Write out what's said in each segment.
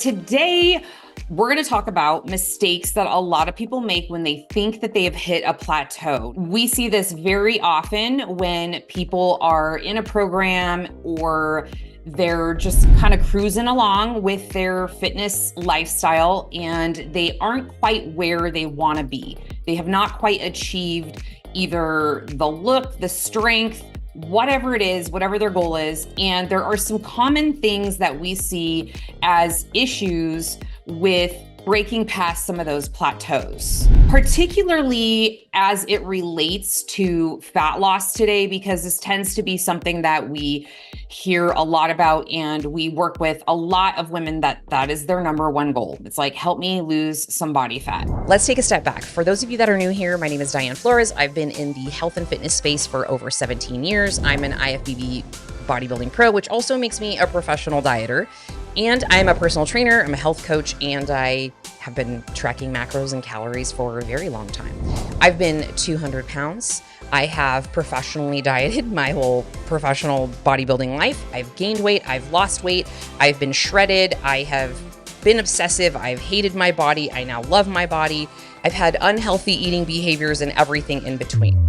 Today, we're going to talk about mistakes that a lot of people make when they think that they have hit a plateau. We see this very often when people are in a program or they're just kind of cruising along with their fitness lifestyle and they aren't quite where they want to be. They have not quite achieved either the look, the strength, whatever it is, whatever their goal is. And there are some common things that we see as issues with breaking past some of those plateaus, particularly as it relates to fat loss today, because this tends to be something that we hear a lot about, and we work with a lot of women that is their number one goal. It's like, help me lose some body fat. Let's take a step back. For those of you that are new here, my name is Diane Flores. I've been in the health and fitness space for over 17 years. I'm an IFBB bodybuilding pro, which also makes me a professional dieter. And I'm a personal trainer, I'm a health coach, and I have been tracking macros and calories for a very long time. I've been 200 pounds. I have professionally dieted my whole professional bodybuilding life. I've gained weight, I've lost weight, I've been shredded, I have been obsessive, I've hated my body, I now love my body. I've had unhealthy eating behaviors and everything in between.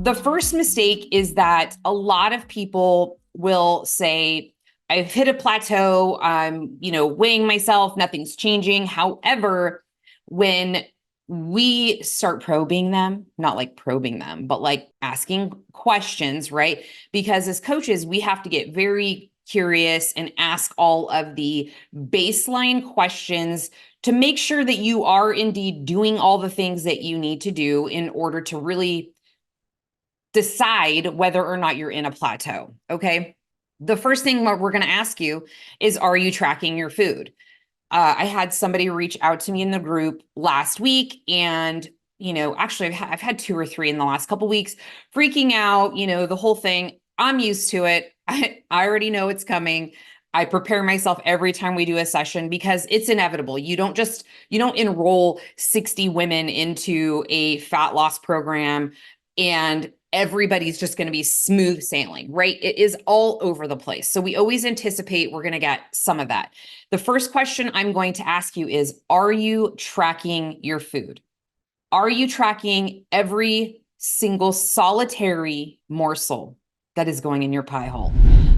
The first mistake is that a lot of people will say, I've hit a plateau, I'm, weighing myself, nothing's changing. However, when we start probing them, not like probing them, but like asking questions, right? Because as coaches, we have to get very curious and ask all of the baseline questions to make sure that you are indeed doing all the things that you need to do in order to really decide whether or not you're in a plateau, okay? The first thing we're going to ask you is, are you tracking your food? I had somebody reach out to me in the group last week, and actually I've had 2 or 3 in the last couple of weeks, freaking out, the whole thing. I'm used to it. I already know it's coming. I prepare myself every time we do a session because it's inevitable. You don't enroll 60 women into a fat loss program and everybody's just going to be smooth sailing, right? It is all over the place. So we always anticipate we're going to get some of that. The first question I'm going to ask you is, are you tracking your food? Are you tracking every single solitary morsel that is going in your pie hole?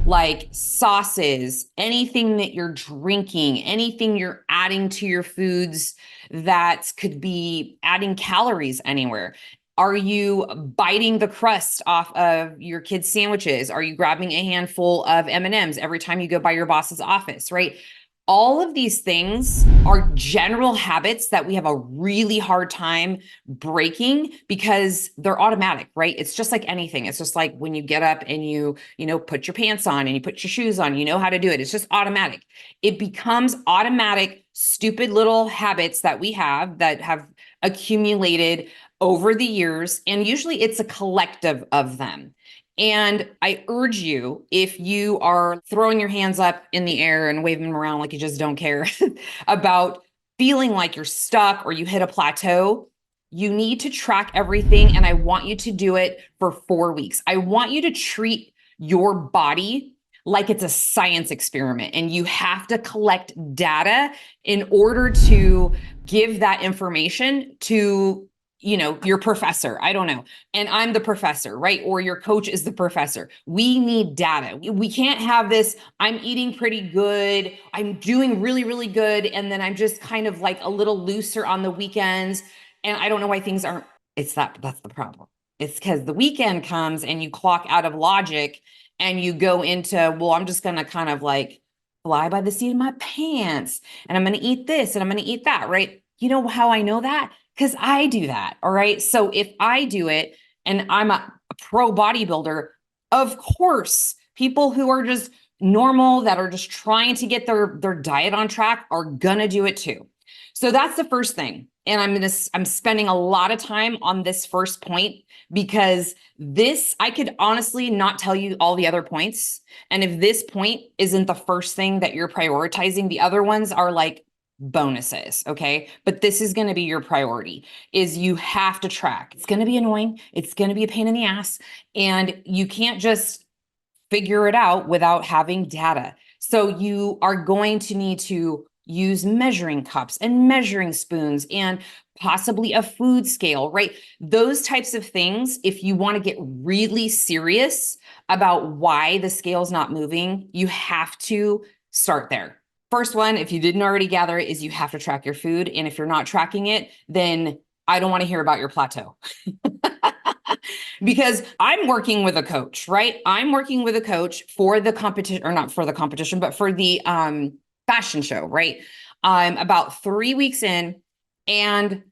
Like sauces, anything that you're drinking, anything you're adding to your foods that could be adding calories anywhere. Are you biting the crust off of your kids' sandwiches? Are you grabbing a handful of M&Ms every time you go by your boss's office, right? All of these things are general habits that we have a really hard time breaking because they're automatic, right? It's just like anything. It's just like when you get up and you put your pants on and you put your shoes on, you know how to do it. It's just automatic. It becomes automatic, stupid little habits that we have that have accumulated over the years, and usually it's a collective of them. And I urge you, if you are throwing your hands up in the air and waving them around like you just don't care about feeling like you're stuck or you hit a plateau, you need to track everything, and I want you to do it for 4 weeks. I want you to treat your body like it's a science experiment, and you have to collect data in order to give that information to your professor, I don't know. And I'm the professor, right? Or your coach is the professor. We need data. We can't have this, I'm eating pretty good, I'm doing really, really good, and then I'm just kind of like a little looser on the weekends, and I don't know why things aren't, that's the problem. It's because the weekend comes and you clock out of logic and you go into, well, I'm just going to kind of like fly by the seat of my pants, and I'm going to eat this and I'm going to eat that, right? You know how I know that? Because I do that. All right. So if I do it and I'm a pro bodybuilder, of course, people who are just normal, that are just trying to get their diet on track, are going to do it too. So that's the first thing. And I'm spending a lot of time on this first point because I could honestly not tell you all the other points. And if this point isn't the first thing that you're prioritizing, the other ones are like bonuses. Okay. But this is going to be your priority, is you have to track. It's going to be annoying. It's going to be a pain in the ass. And you can't just figure it out without having data. So you are going to need to use measuring cups and measuring spoons and possibly a food scale, right? Those types of things, if you want to get really serious about why the scale's not moving, you have to start there. First one, if you didn't already gather it, is you have to track your food. And if you're not tracking it, then I don't want to hear about your plateau. Because I'm working with a coach, right? I'm working with a coach for the competition, or not for the competition, but for the fashion show, right? I'm about 3 weeks in, and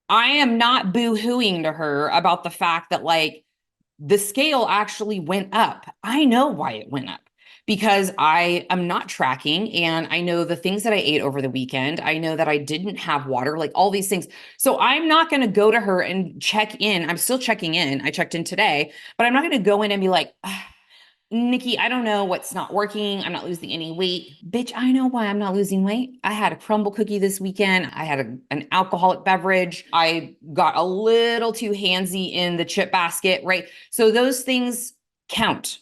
I am not boo-hooing to her about the fact that like the scale actually went up. I know why it went up because I am not tracking, and I know the things that I ate over the weekend. I know that I didn't have water, like all these things. So I'm not going to go to her and check in. I'm still checking in. I checked in today, but I'm not going to go in and be like, Nikki, I don't know what's not working. I'm not losing any weight. Bitch, I know why I'm not losing weight. I had a crumble cookie this weekend. I had an alcoholic beverage. I got a little too handsy in the chip basket, right? So those things count.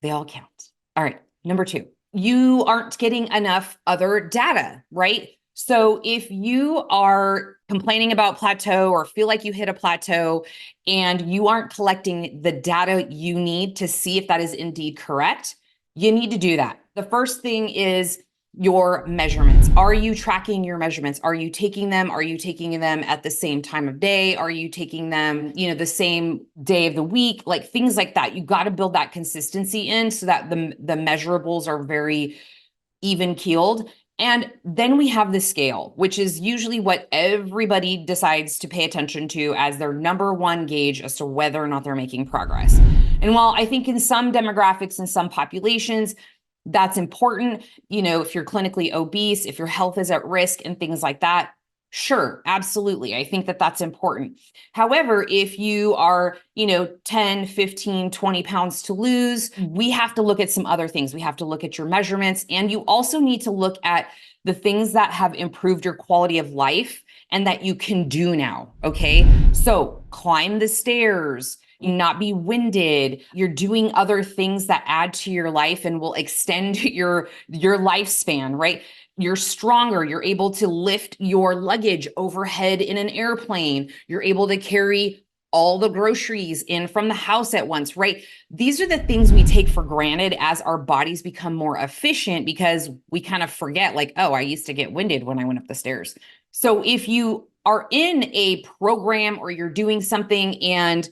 They all count. All right. Number 2, you aren't getting enough other data, right? So if you are complaining about plateau or feel like you hit a plateau and you aren't collecting the data you need to see if that is indeed correct, you need to do that. The first thing is your measurements. Are you tracking your measurements? Are you taking them? Are you taking them at the same time of day? Are you taking them, the same day of the week? Like things like that. You got to build that consistency in so that the measurables are very even keeled. And then we have the scale, which is usually what everybody decides to pay attention to as their number one gauge as to whether or not they're making progress. And while I think in some demographics and some populations, that's important, if you're clinically obese, if your health is at risk and things like that, sure, absolutely. I think that that's important. However, if you are, 10, 15, 20 pounds to lose, we have to look at some other things. We have to look at your measurements, and you also need to look at the things that have improved your quality of life and that you can do now. Okay. So climb the stairs, not be winded. You're doing other things that add to your life and will extend your lifespan, right? You're stronger. You're able to lift your luggage overhead in an airplane. You're able to carry all the groceries in from the house at once, right? These are the things we take for granted as our bodies become more efficient because we kind of forget like, oh, I used to get winded when I went up the stairs. So if you are in a program or you're doing something and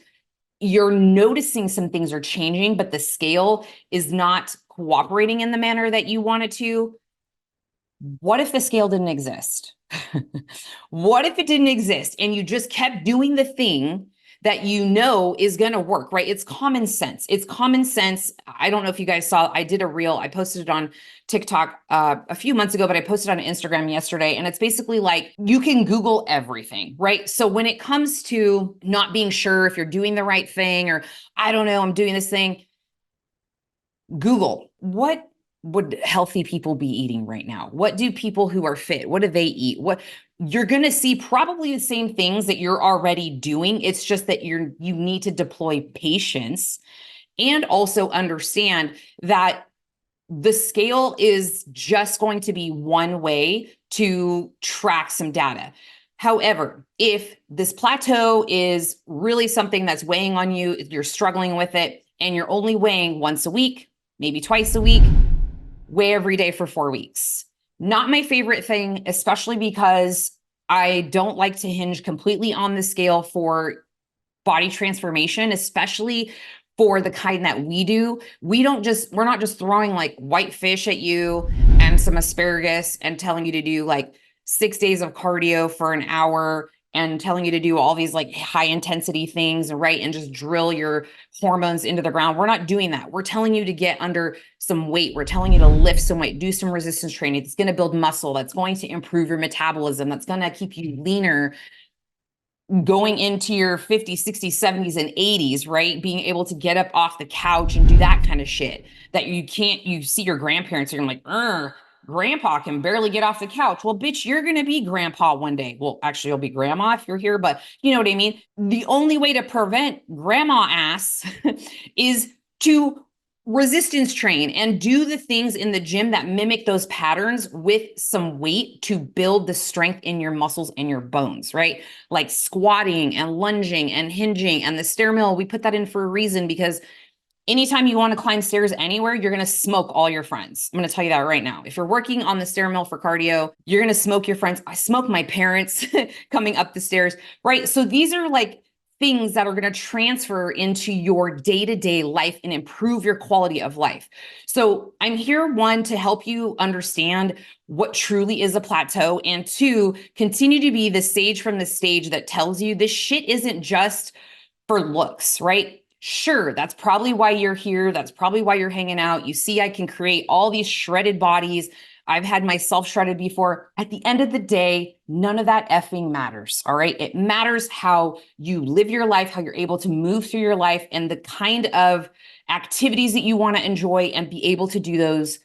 you're noticing some things are changing, but the scale is not cooperating in the manner that you want it to, what if the scale didn't exist? What if it didn't exist and you just kept doing the thing that is going to work, right? It's common sense. It's common sense. I don't know if you guys saw, I did a reel. I posted it on TikTok a few months ago, but I posted it on Instagram yesterday. And it's basically like, you can Google everything, right? So when it comes to not being sure if you're doing the right thing, or I don't know, I'm doing this thing, Google, what would healthy people be eating right now? What do people who are fit, what do they eat? What you're going to see probably the same things that you're already doing. It's just that you need to deploy patience and also understand that the scale is just going to be one way to track some data. However, if this plateau is really something that's weighing on you, if you're struggling with it and you're only weighing once a week, maybe twice a week, weigh every day for 4 weeks. Not my favorite thing, especially because I don't like to hinge completely on the scale for body transformation, especially for the kind that we do. We're not just throwing like white fish at you and some asparagus and telling you to do like 6 days of cardio for an hour and telling you to do all these like high intensity things, right? And just drill your hormones into the ground. We're not doing that. We're telling you to get under some weight. We're telling you to lift some weight, do some resistance training. It's going to build muscle. That's going to improve your metabolism. That's going to keep you leaner going into your 50s, 60s, 70s, and 80s, right? Being able to get up off the couch and do that kind of shit that you see your grandparents, you're like, grandpa can barely get off the couch. Well, bitch, you're going to be grandpa one day. Well, actually, you'll be grandma if you're here, but you know what I mean? The only way to prevent grandma ass is to resistance train and do the things in the gym that mimic those patterns with some weight to build the strength in your muscles and your bones, right? Like squatting and lunging and hinging and the stair mill, we put that in for a reason because anytime you want to climb stairs anywhere, you're going to smoke all your friends. I'm going to tell you that right now. If you're working on the stair mill for cardio, you're going to smoke your friends. I smoke my parents coming up the stairs, right? So these are like things that are going to transfer into your day-to-day life and improve your quality of life. So I'm here, one, to help you understand what truly is a plateau, and two, continue to be the sage from the stage that tells you this shit isn't just for looks, right? Sure, that's probably why you're here. That's probably why you're hanging out. You see, I can create all these shredded bodies. I've had myself shredded before. At the end of the day, none of that effing matters, all right? It matters how you live your life, how you're able to move through your life, and the kind of activities that you want to enjoy and be able to do those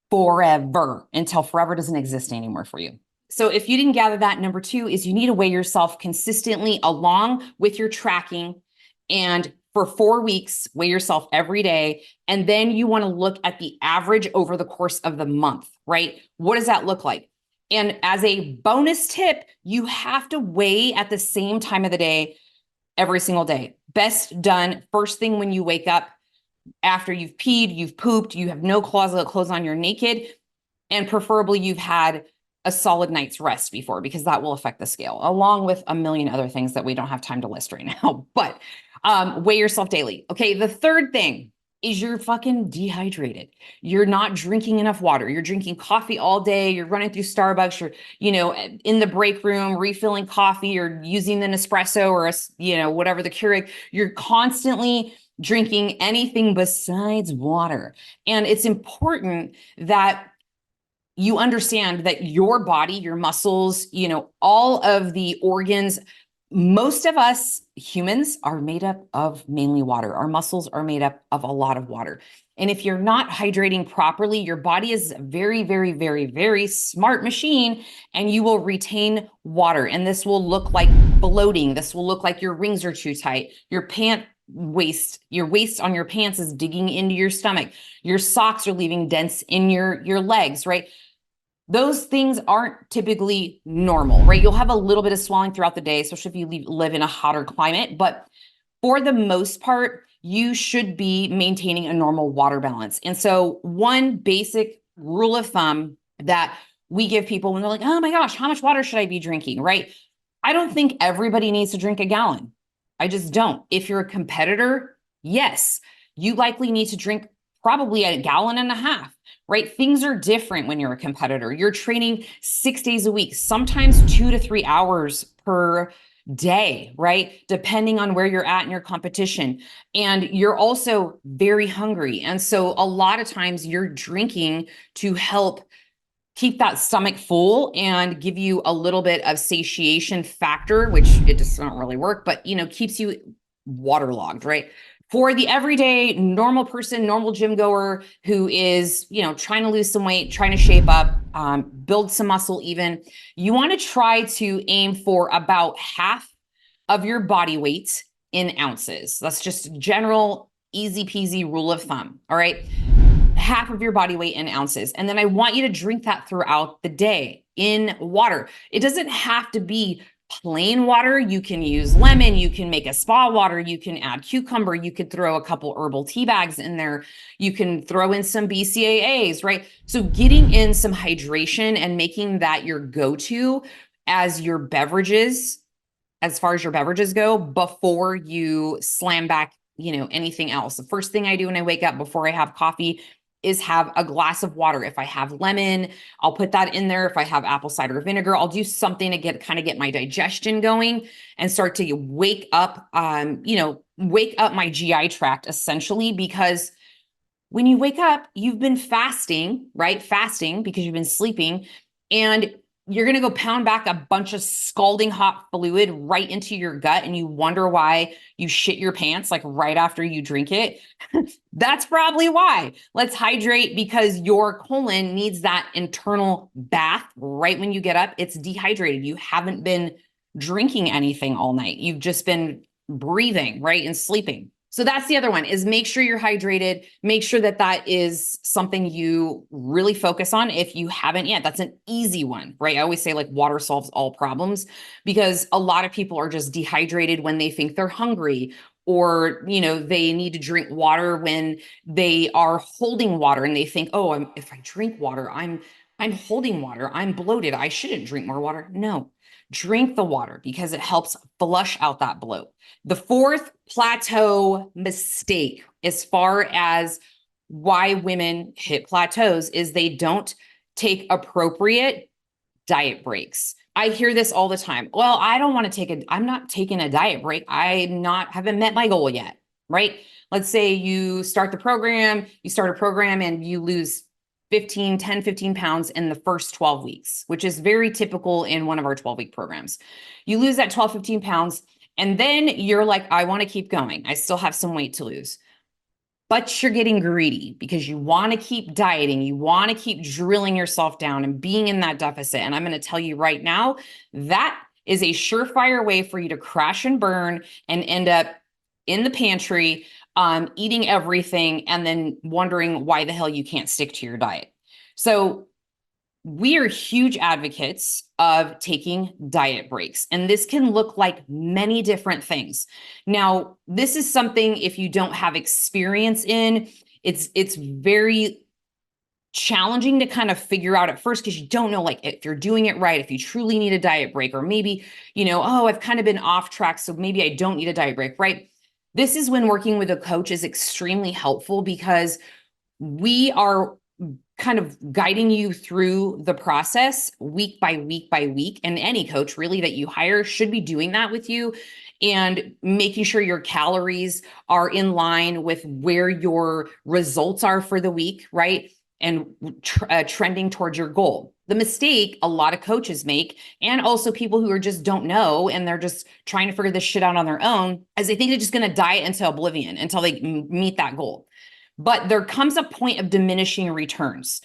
forever until forever doesn't exist anymore for you. So if you didn't gather that, number two is you need to weigh yourself consistently along with your tracking, and for 4 weeks, weigh yourself every day. And then you want to look at the average over the course of the month, right? What does that look like? And as a bonus tip, you have to weigh at the same time of the day every single day. Best done first thing when you wake up, after you've peed, you've pooped, you have no clothes on, you're naked, and preferably you've had a solid night's rest before, because that will affect the scale, along with a million other things that we don't have time to list right now. But weigh yourself daily. Okay, the third thing is you're fucking dehydrated. You're not drinking enough water. You're drinking coffee all day. You're running through Starbucks. You're, in the break room refilling coffee or using the Nespresso or, whatever the Keurig. You're constantly drinking anything besides water. And it's important that you understand that your body, your muscles, all of the organs, most of us humans are made up of mainly water. Our muscles are made up of a lot of water. And if you're not hydrating properly, your body is a very, very, very, very smart machine, and you will retain water. And this will look like bloating. This will look like your rings are too tight. Your waist on your pants is digging into your stomach. Your socks are leaving dents in your legs, right? Those things aren't typically normal, right? You'll have a little bit of swelling throughout the day, especially if you live in a hotter climate. But for the most part, you should be maintaining a normal water balance. And so one basic rule of thumb that we give people when they're like, oh my gosh, how much water should I be drinking, right? I don't think everybody needs to drink a gallon. I just don't. If you're a competitor, yes, you likely need to drink probably a gallon and a half. Right? Things are different when you're a competitor. You're training 6 days a week, sometimes 2 to 3 hours per day, right? Depending on where you're at in your competition. And you're also very hungry. And so a lot of times you're drinking to help keep that stomach full and give you a little bit of satiation factor, which it does not really work, but keeps you waterlogged, right? For the everyday normal person, normal gym goer who is, trying to lose some weight, trying to shape up, build some muscle even, you want to try to aim for about half of your body weight in ounces. That's just general, easy peasy rule of thumb. All right. Half of your body weight in ounces. And then I want you to drink that throughout the day in water. It doesn't have to be plain water. You can use lemon, you can make a spa water, you can add cucumber, you could throw a couple herbal tea bags in there, you can throw in some BCAAs, right? So getting in some hydration and making that your go-to as your beverages, as far as your beverages go, before you slam back, anything else. The first thing I do when I wake up before I have coffee is have a glass of water. If I have lemon, I'll put that in there. If I have apple cider vinegar, I'll do something to get my digestion going and start to wake up my GI tract essentially, because when you wake up, you've been fasting, right? Fasting because you've been sleeping, and you're going to go pound back a bunch of scalding hot fluid right into your gut, and you wonder why you shit your pants like right after you drink it. That's probably why. Let's hydrate, because your colon needs that internal bath right when you get up. It's dehydrated. You haven't been drinking anything all night. You've just been breathing, right, and sleeping. So that's the other one, is make sure you're hydrated. Make sure that that is something you really focus on. If you haven't yet, that's an easy one, right? I always say like water solves all problems, because a lot of people are just dehydrated when they think they're hungry, or, you know, they need to drink water when they are holding water and they think, oh, if I drink water, I'm holding water, I'm bloated, I shouldn't drink more water. No, drink the water because it helps flush out that bloat. The fourth plateau mistake, as far as why women hit plateaus, is they don't take appropriate diet breaks. I hear this all the time. Well, I don't want to I'm not taking a diet break. Haven't met my goal yet, right? Let's say you start a program and you lose 15 pounds in the first 12 weeks, which is very typical in one of our 12-week programs. You lose that 15 pounds, and then you're like, I want to keep going. I still have some weight to lose. But you're getting greedy because you want to keep dieting. You want to keep drilling yourself down and being in that deficit. And I'm going to tell you right now, that is a surefire way for you to crash and burn and end up in the pantry, eating everything, and then wondering why the hell you can't stick to your diet. So we are huge advocates of taking diet breaks, and this can look like many different things. Now, this is something, if you don't have experience in, it's very challenging to kind of figure out at first, because you don't know, like, if you're doing it right, if you truly need a diet break, or maybe, you know, oh, I've kind of been off track, so maybe I don't need a diet break, right? This is when working with a coach is extremely helpful, because we are kind of guiding you through the process week by week by week. And any coach really that you hire should be doing that with you, and making sure your calories are in line with where your results are for the week, right? And trending towards your goal. The mistake a lot of coaches make, and also people who just don't know and they're just trying to figure this shit out on their own, is they think they're just going to diet into oblivion until they meet that goal. But there comes a point of diminishing returns.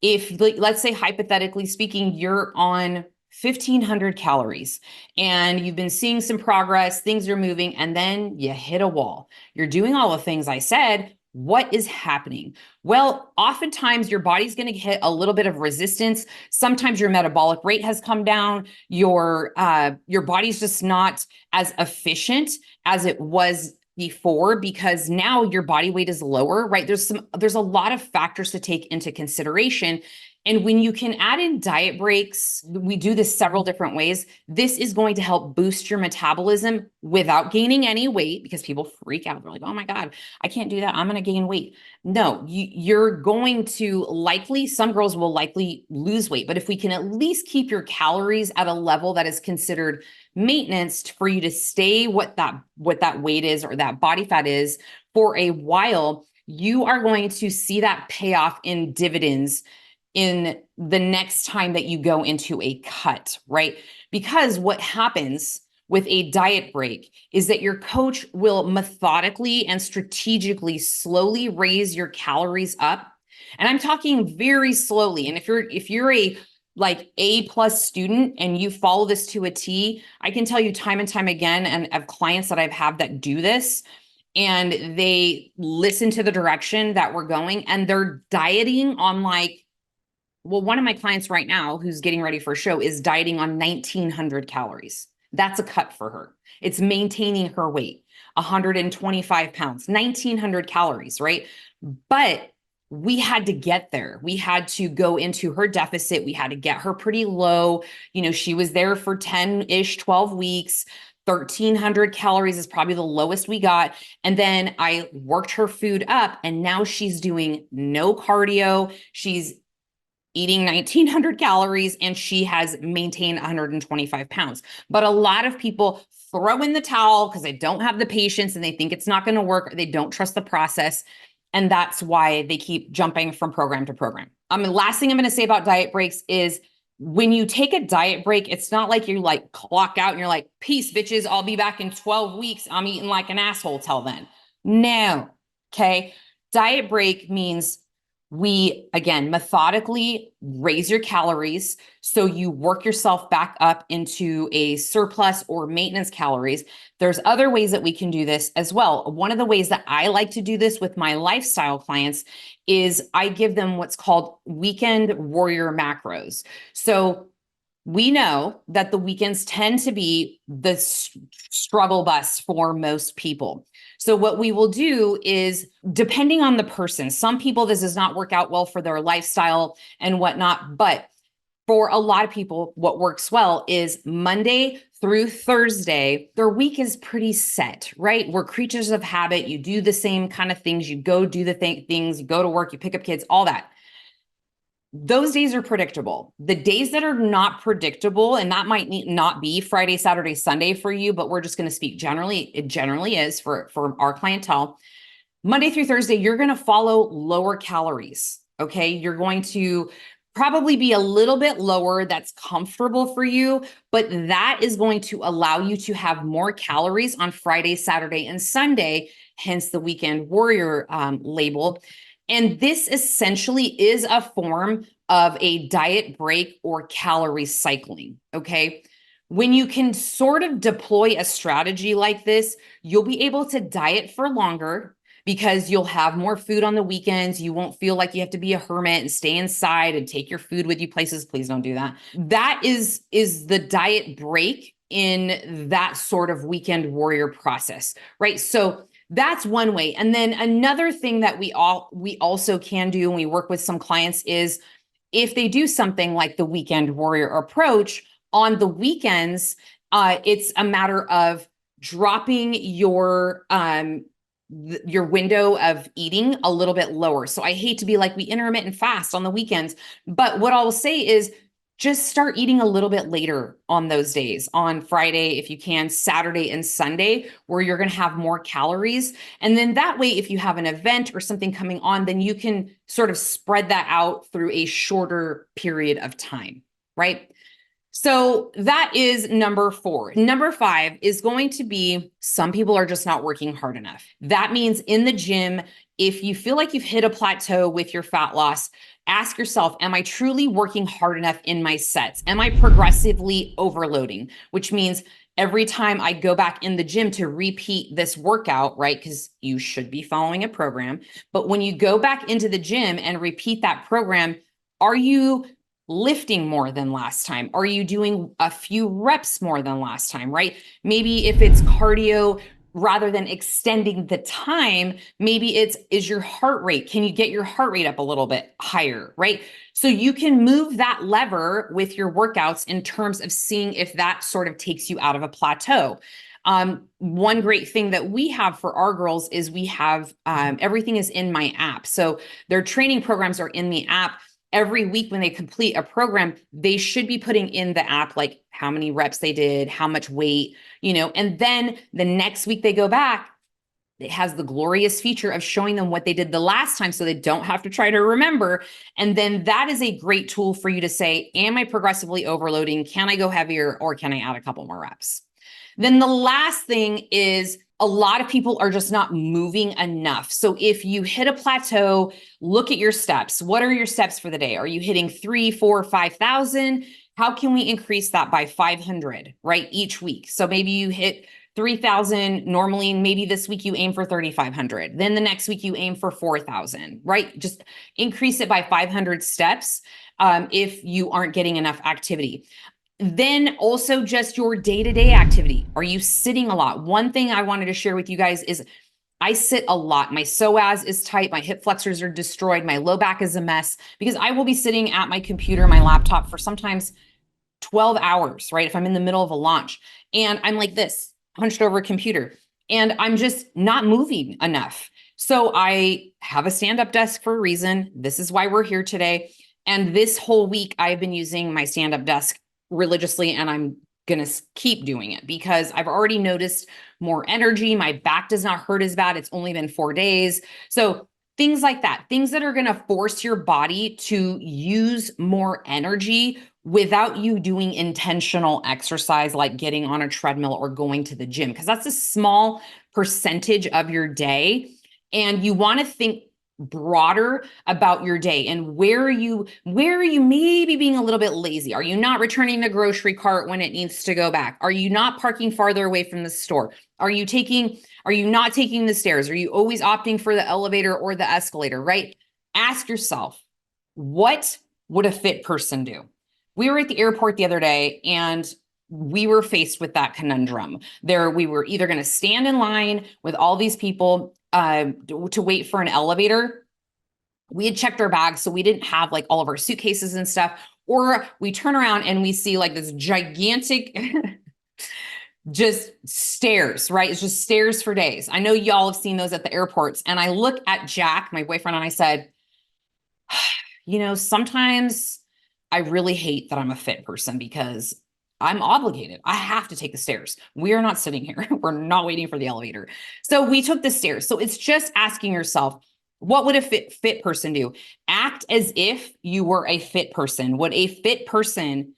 If, let's say, hypothetically speaking, you're on 1,500 calories and you've been seeing some progress, things are moving, and then you hit a wall. You're doing all the things I said. What is happening? Well, oftentimes your body's going to hit a little bit of resistance. Sometimes your metabolic rate has come down. Your body's just not as efficient as it was before, because now your body weight is lower, right? There's a lot of factors to take into consideration. And when you can add in diet breaks, we do this several different ways. This is going to help boost your metabolism without gaining any weight, because people freak out. They're like, oh my God, I can't do that, I'm going to gain weight. No, you're going to some girls will likely lose weight, but if we can at least keep your calories at a level that is considered maintenance for you to stay what that weight is, or that body fat is, for a while, you are going to see that payoff in dividends in the next time that you go into a cut, right? Because what happens with a diet break is that your coach will methodically and strategically slowly raise your calories up. And I'm talking very slowly. And if you're a like A+ student and you follow this to a T, I can tell you time and time again, and of clients that I've had that do this, and they listen to the direction that we're going, and they're dieting on one of my clients right now who's getting ready for a show is dieting on 1,900 calories. That's a cut for her. It's maintaining her weight, 125 pounds, 1,900 calories, right? But we had to get there. We had to go into her deficit. We had to get her pretty low. You know, she was there for 10-ish, 12 weeks. 1,300 calories is probably the lowest we got. And then I worked her food up, and now she's doing no cardio. She's eating 1,900 calories, and she has maintained 125 pounds. But a lot of people throw in the towel because they don't have the patience and they think it's not going to work, or they don't trust the process. And that's why they keep jumping from program to program. The last thing I'm going to say about diet breaks is, when you take a diet break, it's not like you like clock out and you're like, peace, bitches, I'll be back in 12 weeks. I'm eating like an asshole till then. No. Okay. Diet break means we, again, methodically raise your calories. So you work yourself back up into a surplus or maintenance calories. There's other ways that we can do this as well. One of the ways that I like to do this with my lifestyle clients is I give them what's called weekend warrior macros. So we know that the weekends tend to be the struggle bus for most people. So what we will do is, depending on the person, some people, this does not work out well for their lifestyle and whatnot, but for a lot of people, what works well is Monday through Thursday, their week is pretty set, right? We're creatures of habit. You do the same kind of things. You go do the things, you go to work, you pick up kids, all that. Those days are predictable. The days that are not predictable, and that might not be Friday, Saturday, Sunday for you, but we're just going to speak generally. It generally is for our clientele. Monday through Thursday, you're going to follow lower calories. Okay. You're going to probably be a little bit lower. That's comfortable for you, but that is going to allow you to have more calories on Friday, Saturday, and Sunday, hence the weekend warrior label. And this essentially is a form of a diet break or calorie cycling, okay? When you can sort of deploy a strategy like this, you'll be able to diet for longer because you'll have more food on the weekends. You won't feel like you have to be a hermit and stay inside and take your food with you places. Please don't do that. That is the diet break in that sort of weekend warrior process, right? So that's one way. And then another thing that we also can do when we work with some clients is, if they do something like the weekend warrior approach on the weekends, it's a matter of dropping your window of eating a little bit lower. So I hate to be like, we intermittent fast on the weekends, but what I'll say is, just start eating a little bit later on those days, on Friday, if you can, Saturday and Sunday, where you're going to have more calories. And then that way, if you have an event or something coming on, then you can sort of spread that out through a shorter period of time, right? So that is number 4. Number 5 is going to be, some people are just not working hard enough. That means in the gym, if you feel like you've hit a plateau with your fat loss, ask yourself, am I truly working hard enough in my sets? Am I progressively overloading? Which means every time I go back in the gym to repeat this workout, right? Because you should be following a program. But when you go back into the gym and repeat that program, are you lifting more than last time? Are you doing a few reps more than last time, right? Maybe if it's cardio, rather than extending the time, maybe is your heart rate. Can you get your heart rate up a little bit higher, right? So you can move that lever with your workouts in terms of seeing if that sort of takes you out of a plateau. One great thing that we have for our girls is we have everything is in my app. So their training programs are in the app. Every week when they complete a program, they should be putting in the app, like how many reps they did, how much weight, and then the next week they go back, it has the glorious feature of showing them what they did the last time so they don't have to try to remember. And then that is a great tool for you to say, am I progressively overloading? Can I go heavier, or can I add a couple more reps? Then the last thing is, a lot of people are just not moving enough. So if you hit a plateau, look at your steps. What are your steps for the day? Are you hitting 3, 4, 5,000? How can we increase that by 500, right? Each week. So maybe you hit 3,000 normally, and maybe this week you aim for 3,500. Then the next week you aim for 4,000, right? Just increase it by 500 steps if you aren't getting enough activity. Then also just your day-to-day activity. Are you sitting a lot? One thing I wanted to share with you guys is I sit a lot. My psoas is tight. My hip flexors are destroyed. My low back is a mess because I will be sitting at my computer, my laptop for sometimes 12 hours, right? If I'm in the middle of a launch and I'm like this, hunched over a computer, and I'm just not moving enough. So I have a stand-up desk for a reason. This is why we're here today. And this whole week I've been using my stand-up desk religiously, and I'm going to keep doing it because I've already noticed more energy. My back does not hurt as bad. It's only been 4 days. So things like that, things that are going to force your body to use more energy without you doing intentional exercise, like getting on a treadmill or going to the gym, because that's a small percentage of your day. And you want to think broader about your day and where are you maybe being a little bit lazy? Are you not returning the grocery cart when it needs to go back? Are you not parking farther away from the store? Are you not taking the stairs? Are you always opting for the elevator or the escalator, right? Ask yourself, what would a fit person do? We were at the airport the other day and we were faced with that conundrum. We were either going to stand in line with all these people to wait for an elevator. We had checked our bags, so we didn't have like all of our suitcases and stuff. Or we turn around and we see like this gigantic just stairs, right? It's just stairs for days. I know y'all have seen those at the airports. And I look at Jack, my boyfriend, and I said, sometimes I really hate that I'm a fit person because I'm obligated. I have to take the stairs. We are not sitting here. We're not waiting for the elevator. So we took the stairs. So it's just asking yourself, what would a fit person do? Act as if you were a fit person. Would a fit person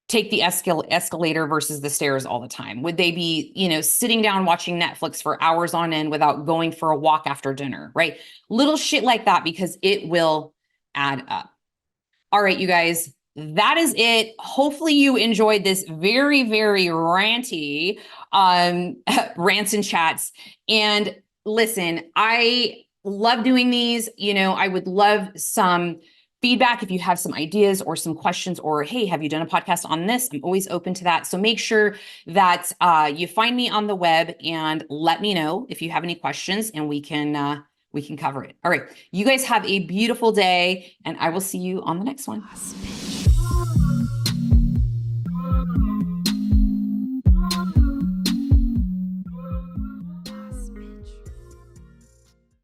take the escalator versus the stairs all the time? Would they be, sitting down watching Netflix for hours on end without going for a walk after dinner, right? Little shit like that, because it will add up. All right, you guys, that is it. Hopefully you enjoyed this very, very ranty rants and chats. And listen, I love doing these. I would love some feedback if you have some ideas or some questions, or hey, have you done a podcast on this? I'm always open to that. So make sure that you find me on the web and let me know if you have any questions, and we can cover it. All right, you guys have a beautiful day, and I will see you on the next one.